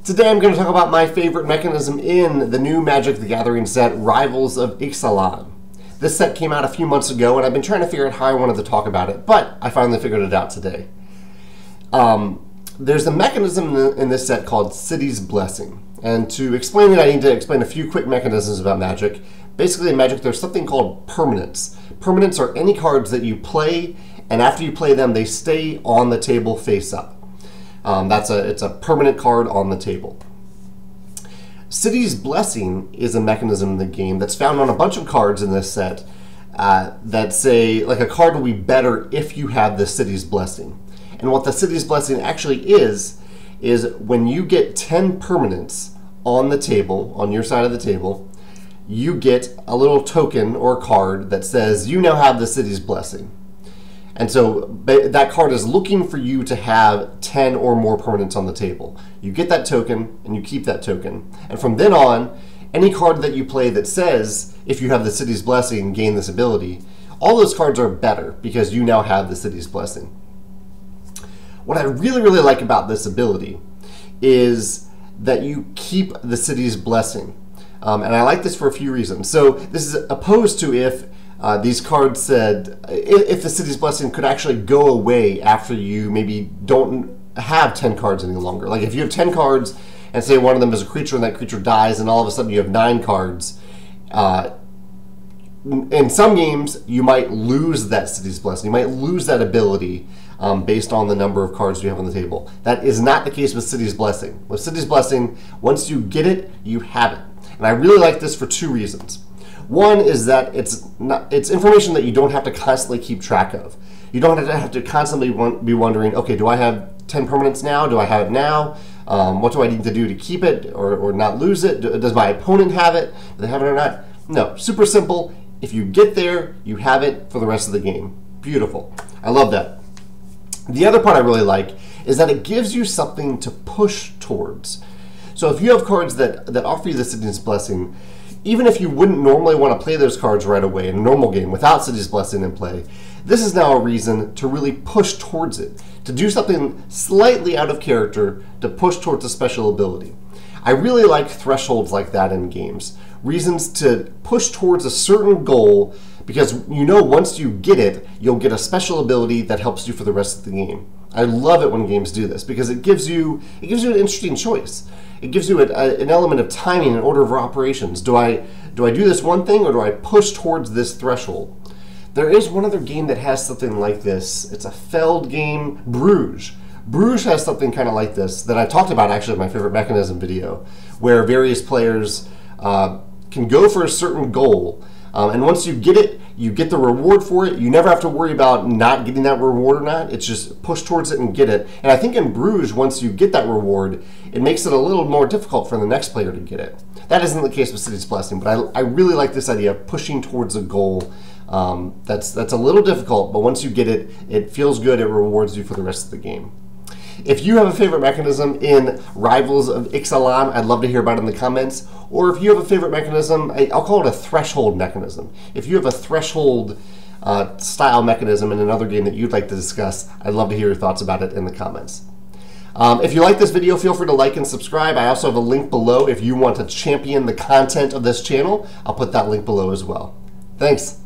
Today I'm going to talk about my favorite mechanism in the new Magic the Gathering set, Rivals of Ixalan. This set came out a few months ago and I've been trying to figure out how I wanted to talk about it, but I finally figured it out today. There's a mechanism in this set called City's Blessing. And to explain it, I need to explain a few quick mechanisms about Magic. Basically in Magic there's something called permanents. Permanents are any cards that you play, and after you play them they stay on the table face up. It's a permanent card on the table. City's Blessing is a mechanism in the game that's found on a bunch of cards in this set that say, like, a card will be better if you have the City's Blessing. And what the City's Blessing actually is when you get 10 permanents on the table, on your side of the table, you get a little token or card that says you now have the City's Blessing. And so that card is looking for you to have 10 or more permanents on the table. You get that token and you keep that token. And from then on, any card that you play that says, if you have the City's Blessing, gain this ability, all those cards are better because you now have the City's Blessing. What I really, really like about this ability is that you keep the City's Blessing. And I like this for a few reasons. So this is opposed to if these cards said, if the City's Blessing could actually go away after you maybe don't have 10 cards any longer. Like if you have 10 cards and say one of them is a creature and that creature dies and all of a sudden you have 9 cards, in some games you might lose that City's Blessing. You might lose that ability based on the number of cards you have on the table. That is not the case with City's Blessing. With City's Blessing, once you get it, you have it. And I really like this for 2 reasons. One is that it's information that you don't have to constantly keep track of. You don't have to constantly be wondering, okay, do I have 10 permanents now? Do I have it now? What do I need to do to keep it or not lose it? Does my opponent have it? Do they have it or not? No, super simple. If you get there, you have it for the rest of the game. Beautiful. I love that. The other part I really like is that it gives you something to push towards. So if you have cards that offer you the City's Blessing, even if you wouldn't normally want to play those cards right away in a normal game without City's Blessing in play, this is now a reason to really push towards it, to do something slightly out of character to push towards a special ability. I really like thresholds like that in games, reasons to push towards a certain goal because you know once you get it, you'll get a special ability that helps you for the rest of the game. I love it when games do this because it gives you an interesting choice. It gives you an element of timing and order of operations. Do I do this one thing or do I push towards this threshold? There is one other game that has something like this. It's a Feld game, Bruges. Bruges has something kind of like this that I talked about actually in my favorite mechanism video, where various players can go for a certain goal. And once you get it, you get the reward for it. You never have to worry about not getting that reward or not. It's just push towards it and get it. And I think in Bruges, once you get that reward, it makes it a little more difficult for the next player to get it. That isn't the case with City's Blessing, but I really like this idea of pushing towards a goal that's a little difficult, but once you get it, it feels good. It rewards you for the rest of the game. If you have a favorite mechanism in Rivals of Ixalan, I'd love to hear about it in the comments. Or if you have a favorite mechanism, I'll call it a threshold mechanism. If you have a threshold style mechanism in another game that you'd like to discuss, I'd love to hear your thoughts about it in the comments. If you like this video, feel free to like and subscribe. I also have a link below if you want to champion the content of this channel. I'll put that link below as well. Thanks.